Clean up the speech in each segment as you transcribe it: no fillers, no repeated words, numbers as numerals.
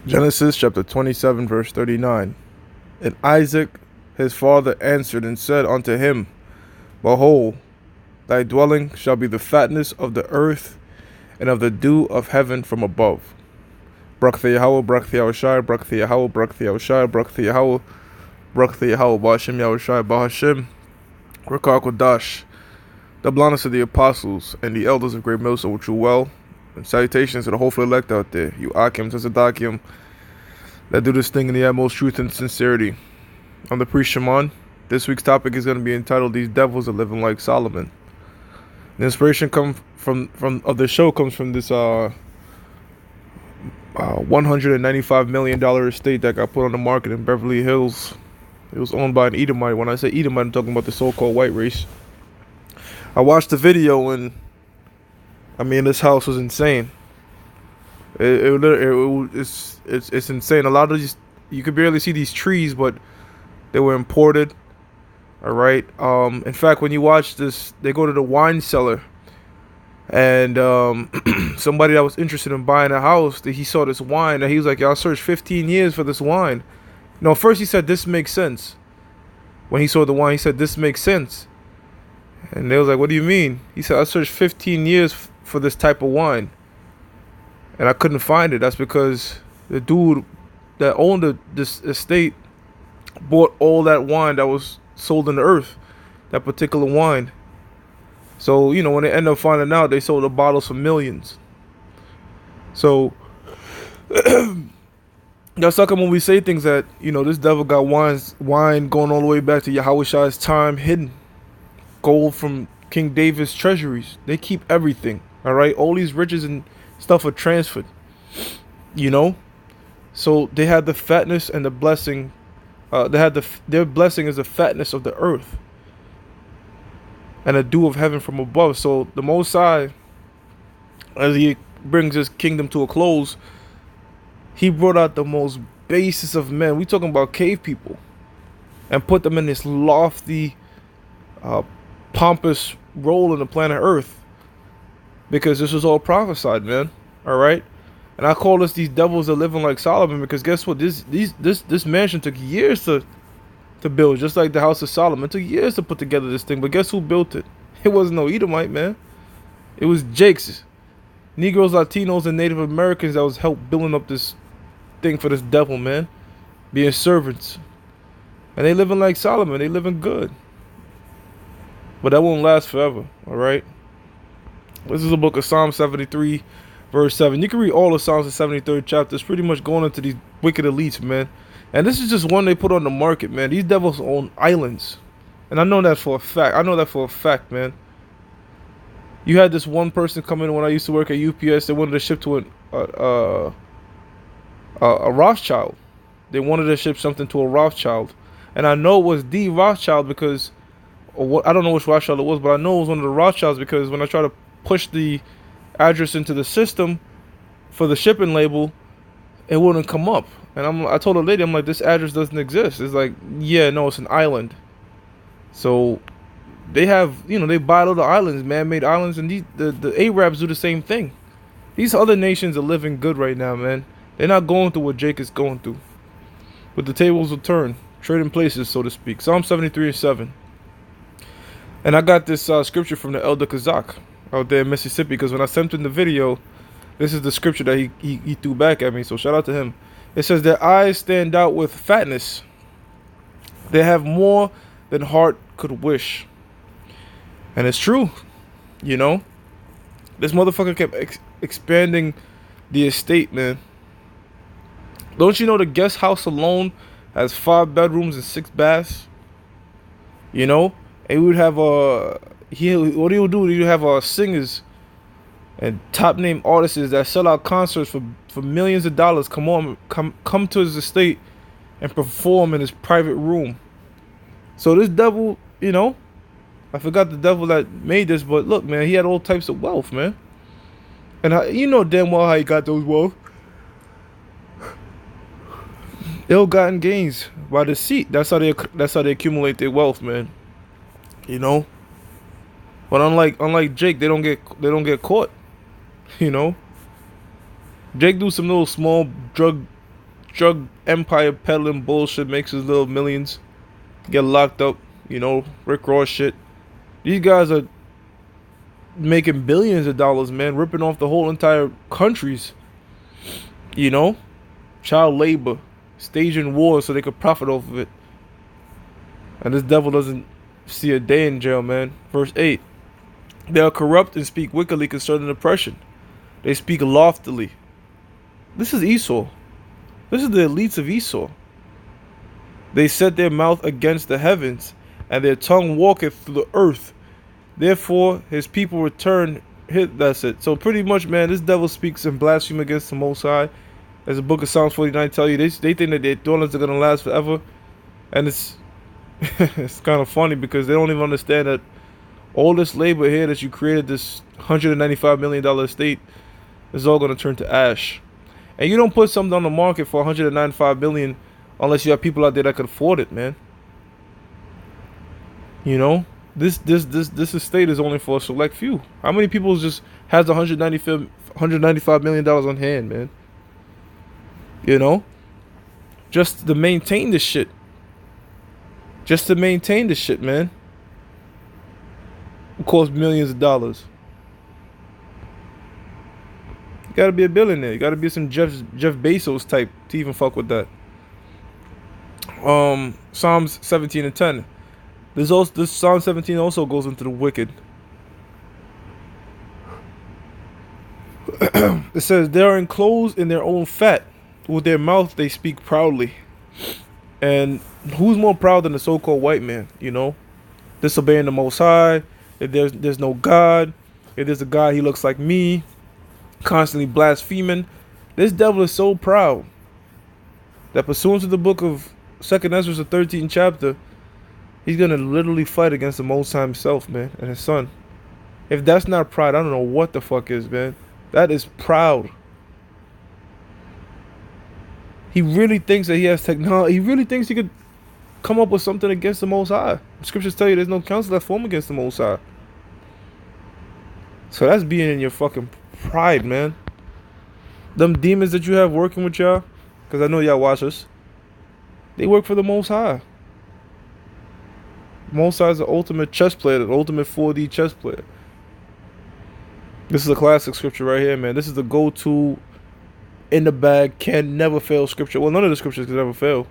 Genesis chapter 27, verse 39. And Isaac his father answered and said unto him, Behold, thy dwelling shall be the fatness of the earth and of the dew of heaven from above. Brak the Yahweh, Brak the Yahushai, Brak the Yahweh, Brak the Yahushai, Brak the Yahweh, Brak the Yahweh, Ba'ashem Yahushai, Ba'ashem, Rakar Kodash, the blindness of the apostles and the elders of Great Millstone, which you well. And salutations to the hopeful elect out there, you Akim, Tzadakim, that do this thing in the utmost truth and sincerity. I'm the priest Shimon. This week's topic is going to be entitled "These Devils Are Living Like Solomon." The inspiration from of the show comes from this $195 million estate that got put on the market in Beverly Hills. It was owned by an Edomite. When I say Edomite, I'm talking about the so-called white race. I watched the video and I mean, this house was insane. It's insane. A lot of these, you could barely see these trees, but they were imported. All right. In fact, when you watch this, they go to the wine cellar, and somebody that was interested in buying a house, he saw this wine, and he was like, "Y'all searched 15 years for this wine." No, first he said, "This makes sense." When he saw the wine, he said, "This makes sense." And they was like, "What do you mean?" He said, "I searched 15 years for this type of wine, and I couldn't find it." That's because the dude that owned this estate bought all that wine that was sold in the earth, that particular wine. So, when they end up finding out, they sold the bottles for millions. So, that's how come when we say things that, this devil got wine going all the way back to Yahweh's time hidden. Gold from King David's treasuries. They keep everything, all right? All these riches and stuff are transferred, So they had the fatness and the blessing. Their blessing is the fatness of the earth and the dew of heaven from above. So the Most High, as he brings his kingdom to a close, he brought out the most basest of men. We talking about cave people, and put them in this lofty, pompous role in the planet Earth, because this was all prophesied, man. All right. And I call this "these devils are living like Solomon" because guess what? This mansion took years to build, just like the house of Solomon. It took years to put together this thing, but guess who built it? It wasn't no Edomite, man. It was Jake's Negroes, Latinos, and Native Americans that was help building up this thing for this devil, man. Being servants, and they living like Solomon. They living good, but that won't last forever. All right. This is a book of Psalm 73. Verse 7. You can read all the Psalms in the 73rd chapter. It's pretty much going into these wicked elites, man. And this is just one they put on the market, man. These devils own islands. And I know that for a fact. Man. You had this one person come in when I used to work at UPS. They wanted to ship to a Rothschild. They wanted to ship something to a Rothschild. And I know it was the Rothschild because, I don't know which Rothschild it was, but I know it was one of the Rothschilds because when I try to push the address into the system for the shipping label, it wouldn't come up. And I told the lady, I'm like, this address doesn't exist. It's like, yeah, no, it's an island. So they have, they buy little islands, man-made islands, and the Arabs do the same thing. These other nations are living good right now, man. They're not going through what Jake is going through. But the tables will turn, trading places, so to speak. Psalm 73 and 7. And I got this scripture from the Elder Kazak out there in Mississippi, because when I sent him the video, this is the scripture that he threw back at me, so shout out to him. It says, their eyes stand out with fatness. They have more than heart could wish. And it's true, This motherfucker kept expanding the estate, man. Don't you know the guest house alone has 5 bedrooms and 6 baths? And we would have what he would do, he would have singers and top name artists that sell out concerts for millions of dollars come to his estate and perform in his private room. So this devil, I forgot the devil that made this, but look, man, he had all types of wealth, man. And damn well how he got those wealth. Ill-gotten gains by deceit. That's how they accumulate their wealth, man. But unlike Jake, they don't get caught. Jake do some little small drug drug empire peddling bullshit, makes his little millions, get locked up, Rick Ross shit. These guys are making billions of dollars, man, ripping off the whole entire countries, you know? Child labor, staging wars so they could profit off of it. And this devil doesn't see a day in jail, man. Verse 8. They are corrupt and speak wickedly concerning oppression. They speak loftily. This is Esau. This is the elites of Esau. They set their mouth against the heavens, and their tongue walketh through the earth. Therefore his people return. That's it. So pretty much, man, this devil speaks in blasphemy against the Most High. As the book of Psalms 49 tell you, they think that their dwellings are going to last forever. And it's it's kind of funny because they don't even understand that all this labor here that you created, this $195 million estate, is all going to turn to ash. And you don't put something on the market for $195 million unless you have people out there that can afford it, man. This estate is only for a select few. How many people just has $195 million on hand, man? Just to maintain this shit. Man. It costs millions of dollars. You gotta be a billionaire. You gotta be some Jeff Bezos type to even fuck with that. Psalms 17 and 10. This Psalm 17 also goes into the wicked. It says, they are enclosed in their own fat. With their mouth they speak proudly. And who's more proud than the so-called white man, Disobeying the Most High. If there's no God. If there's a God, he looks like me. Constantly blaspheming. This devil is so proud that pursuant to the book of 2nd Ezra, the 13th chapter, he's going to literally fight against the Most High himself, man, and his son. If that's not pride, I don't know what the fuck is, man. That is proud. He really thinks that he has technology. He really thinks he could come up with something against the Most High. The scriptures tell you there's no counsel that form against the Most High. So that's being in your fucking pride, man. Them demons that you have working with y'all, because I know y'all watch us, they work for the Most High. Most High is the ultimate chess player, the ultimate 4D chess player. This is a classic scripture right here, man. This is the go-to, in the bag, can never fail scripture. Well, none of the scriptures can never fail.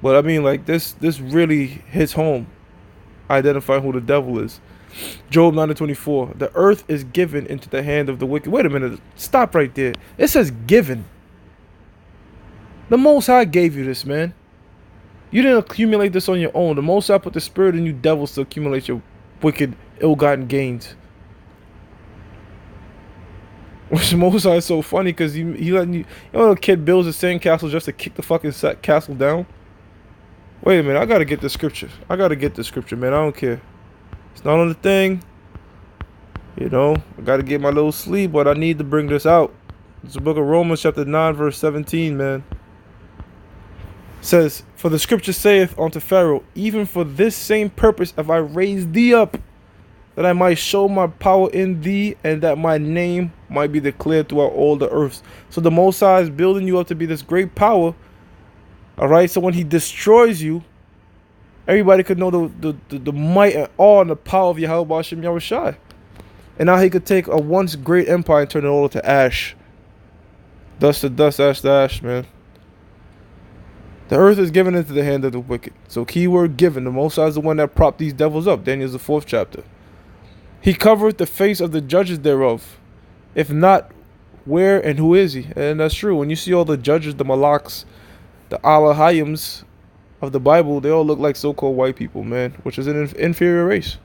But I mean, like, this really hits home. Identifying who the devil is. Job 9:24. The earth is given into the hand of the wicked. Wait a minute. Stop right there. It says given. The Most High gave you this, man. You didn't accumulate this on your own. The Most High put the spirit in you devils to accumulate your wicked, ill-gotten gains. Which the Most High is so funny because he letting you. A kid builds a sandcastle just to kick the fucking castle down. Wait a minute, I gotta get the scripture. Man. I don't care. It's not on the thing. I gotta get my little sleep, but I need to bring this out. It's the book of Romans, chapter 9, verse 17, man. It says, for the scripture saith unto Pharaoh, even for this same purpose have I raised thee up, that I might show my power in thee, and that my name might be declared throughout all the earth. So the Most High is building you up to be this great power. Alright, so when he destroys you, everybody could know the might and awe and the power of Yahweh Hashem Yahushai. And now he could take a once great empire and turn it all to ash. Dust to dust, ash to ash, man. The earth is given into the hand of the wicked. So keyword given. The Most High is the one that propped these devils up. Daniel's the 4th chapter. He covereth the face of the judges thereof. If not, where and who is he? And that's true. When you see all the judges, the Malaks, the Alahims of the Bible, they all look like so-called white people, man, which is an inferior race.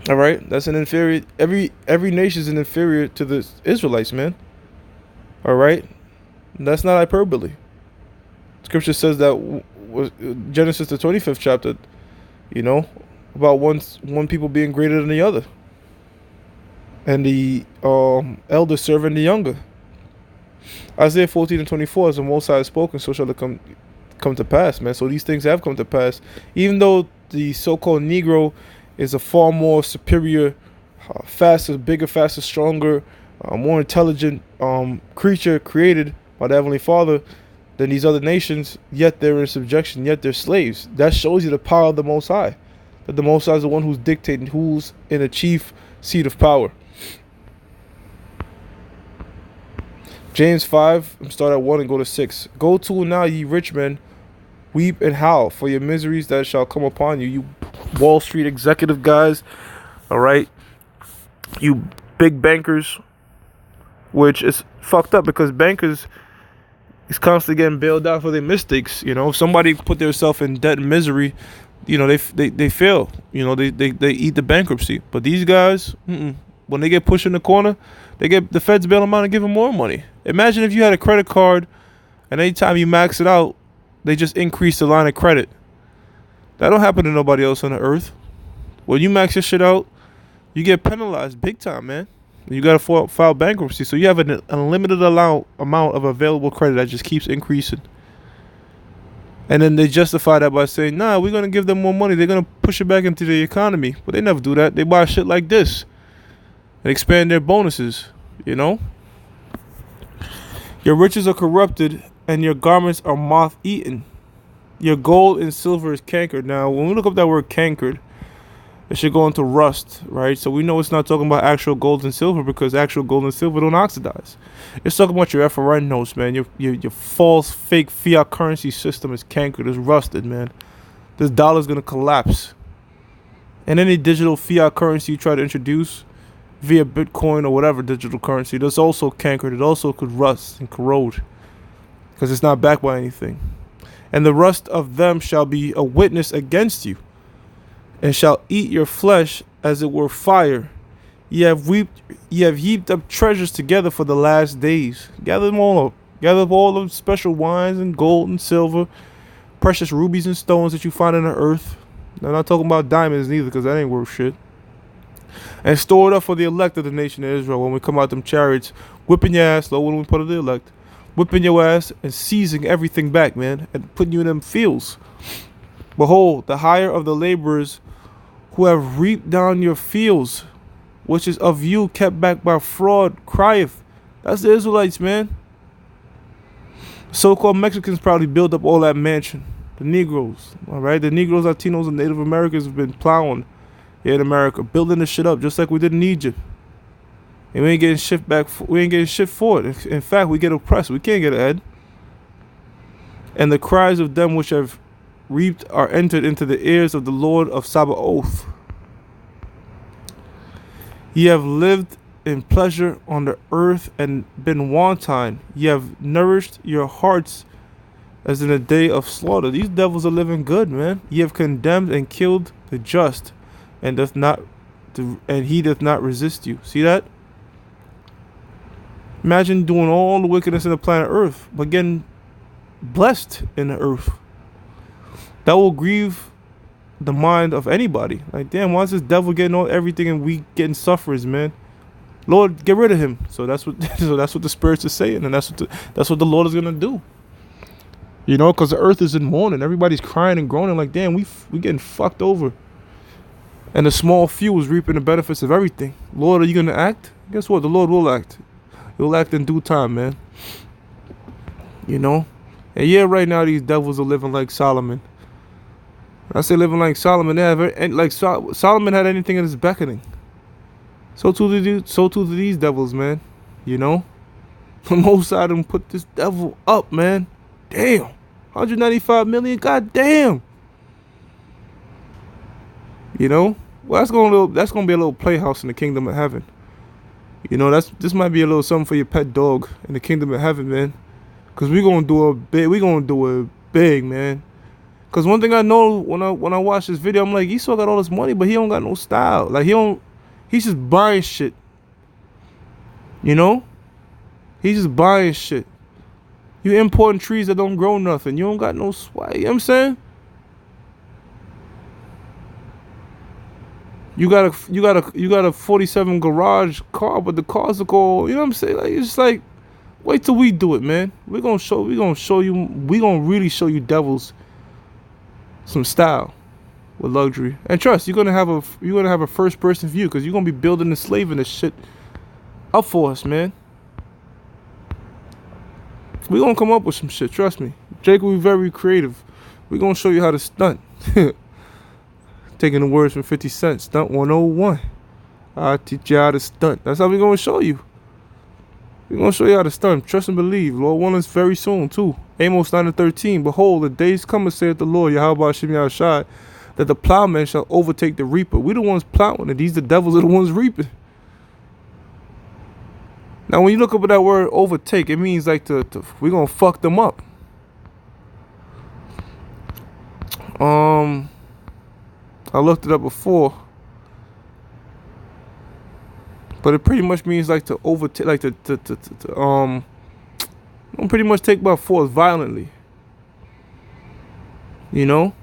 All right, that's an inferior. Every nation is an inferior to the Israelites, man. All right, and that's not hyperbole. Scripture says that Genesis the 25th chapter, about one people being greater than the other, and the elder serving the younger. Isaiah 14:24, as the Most High has spoken, so shall it come to pass, man. So these things have come to pass, even though the so-called Negro is a far more superior, faster, bigger, faster, stronger, more intelligent creature created by the Heavenly Father. than these other nations, yet they're in subjection, yet they're slaves. That shows you the power of the Most High. That the Most High is the one who's dictating who's in a chief seat of power. James 5, start at 1 and go to 6. Go to now, ye rich men, weep and howl for your miseries that shall come upon you. You Wall Street executive guys, all right? You big bankers, which is fucked up because bankers is constantly getting bailed out for their mistakes. You know, if somebody put themselves in debt and misery, you know, they fail. You know, they eat the bankruptcy. But these guys, when they get pushed in the corner, they get the feds bail them out and give them more money. Imagine if you had a credit card and anytime you max it out, they just increase the line of credit. That don't happen to nobody else on the earth. When you max your shit out, you get penalized big time, man. You got to file bankruptcy. So you have an unlimited amount of available credit that just keeps increasing. And then they justify that by saying, nah, we're going to give them more money. They're going to push it back into the economy. But they never do that. They buy shit like this and expand their bonuses, you know. Your riches are corrupted and your garments are moth-eaten. Your gold and silver is cankered. Now, when we look up that word cankered, it should go into rust, right? So we know it's not talking about actual gold and silver because actual gold and silver don't oxidize. It's talking about your FRN notes, man. Your false, fake fiat currency system is cankered, is rusted, man. This dollar's going to collapse. And any digital fiat currency you try to introduce via Bitcoin or whatever digital currency, that's also cankered. It also could rust and corrode because it's not backed by anything. And the rust of them shall be a witness against you, and shall eat your flesh as it were fire. Ye have heaped up treasures together for the last days. Gather them all up. Gather up all the special wines and gold and silver, precious rubies and stones that you find in the earth. I'm not talking about diamonds neither, because that ain't worth shit. And store it up for the elect of the nation of Israel when we come out them chariots, whipping your ass, Lord, when we put of the elect, whipping your ass and seizing everything back, man, and putting you in them fields. Behold, the hire of the laborers who have reaped down your fields, which is of you kept back by fraud, crieth. That's the Israelites, man. So-called Mexicans probably built up all that mansion. The Negroes, all right? The Negroes, Latinos, and Native Americans have been plowing here in America, building this shit up just like we did in Egypt. And we ain't getting shit back. We ain't getting shit for it. In fact, we get oppressed. We can't get ahead. And the cries of them which have reaped are entered into the ears of the Lord of Sabaoth. Ye have lived in pleasure on the earth and been wanton. Ye have nourished your hearts as in a day of slaughter. These devils are living good, man. Ye have condemned and killed the just, and he doth not resist you. See that? Imagine doing all the wickedness in the planet Earth, but getting blessed in the earth. That will grieve the mind of anybody. Like, damn, why is this devil getting all everything and we getting sufferers, man? Lord, get rid of him. So that's what the spirits are saying, and that's what the Lord is gonna do. You know, because the earth is in mourning. Everybody's crying and groaning like, damn, we getting fucked over. And the small few is reaping the benefits of everything. Lord, are you gonna act? Guess what? The Lord will act. He'll act in due time, man. You know? And yeah, right now these devils are living like Solomon. I say living like Solomon, they have like Solomon had anything in his beckoning. So too do these devils, man. You know? The Most High done put this devil up, man. Damn. 195 million, god damn. You know? Well, that's gonna be a little playhouse in the kingdom of heaven. You know, this might be a little something for your pet dog in the kingdom of heaven, man. Cause we gonna do it big, man. Cause one thing I know when I watch this video, I'm like, Esau got all this money, but he don't got no style. Like he's just buying shit. You know? He's just buying shit. You importing trees that don't grow nothing. You don't got no swag. You know what I'm saying? You got a 47 garage car, but the cars are all, you know what I'm saying? Like, it's just like, wait till we do it, man. We're gonna really show you devils some style with luxury. And trust, you're gonna have a first person view, because you're gonna be building and slaving this shit up for us, man. We gonna come up with some shit, trust me. Jake will be very creative. We gonna show you how to stunt. Taking the words from 50 Cent, stunt 101. I'll teach you how to stunt. That's how we gonna show you. We gonna show you how to stunt. Trust and believe. Lord willing, very soon too. Amos 9:13. Behold, the days come, saith the Lord, Yahweh Shem Yahshai, that the plowman shall overtake the reaper. We the ones plowing, and these the devils are the ones reaping. Now, when you look up at that word overtake, it means like we gonna fuck them up. I looked it up before, but it pretty much means like to overtake, like to pretty much take by force violently. You know,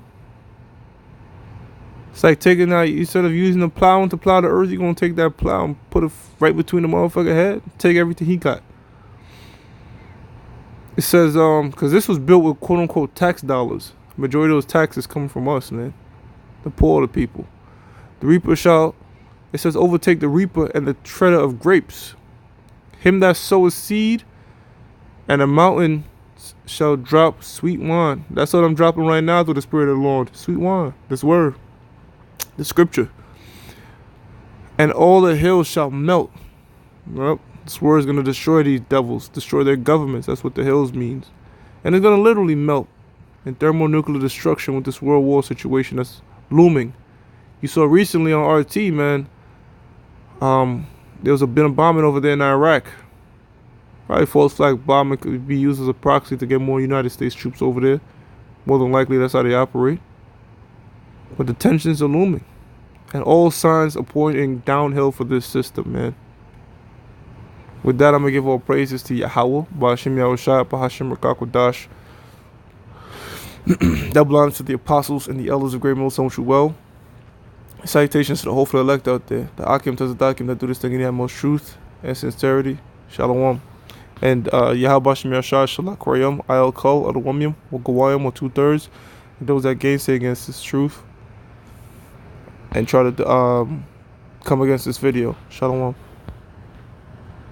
it's like taking out, instead of using the plowing to plow the earth, you're gonna take that plow and put it right between the motherfucker head, take everything he got. It says because this was built with quote unquote tax dollars. Majority of those taxes coming from us, man. The poor, the people. The reaper shall, it says, overtake the reaper and the treader of grapes. Him that soweth seed, and a mountain shall drop sweet wine. That's what I'm dropping right now through the Spirit of the Lord. Sweet wine. This word. The scripture. And all the hills shall melt. Well, this word is going to destroy these devils. Destroy their governments. That's what the hills means. And it's going to literally melt in thermonuclear destruction with this world war situation that's looming. You saw recently on RT, man, there was been a bombing over there in Iraq. Probably false flag bombing could be used as a proxy to get more United States troops over there. More than likely, that's how they operate. But the tensions are looming. And all signs are pointing downhill for this system, man. With that, I'm going to give all praises to Yahweh, Ba'ashem Yahushua, Bahashem Rakakwadash. That belongs to the apostles and the elders of Great Military which you well. Salutations to the hopeful elect out there. The Akim Tazadakim that do this thing in the most truth and sincerity. Shalom. And Yahweh Shem Yashar Shalak Koryam, Ayel Kol, Adawamyam, Wagawayam, or 2/3. And those that gainsay against this truth and try to come against this video. Shalom.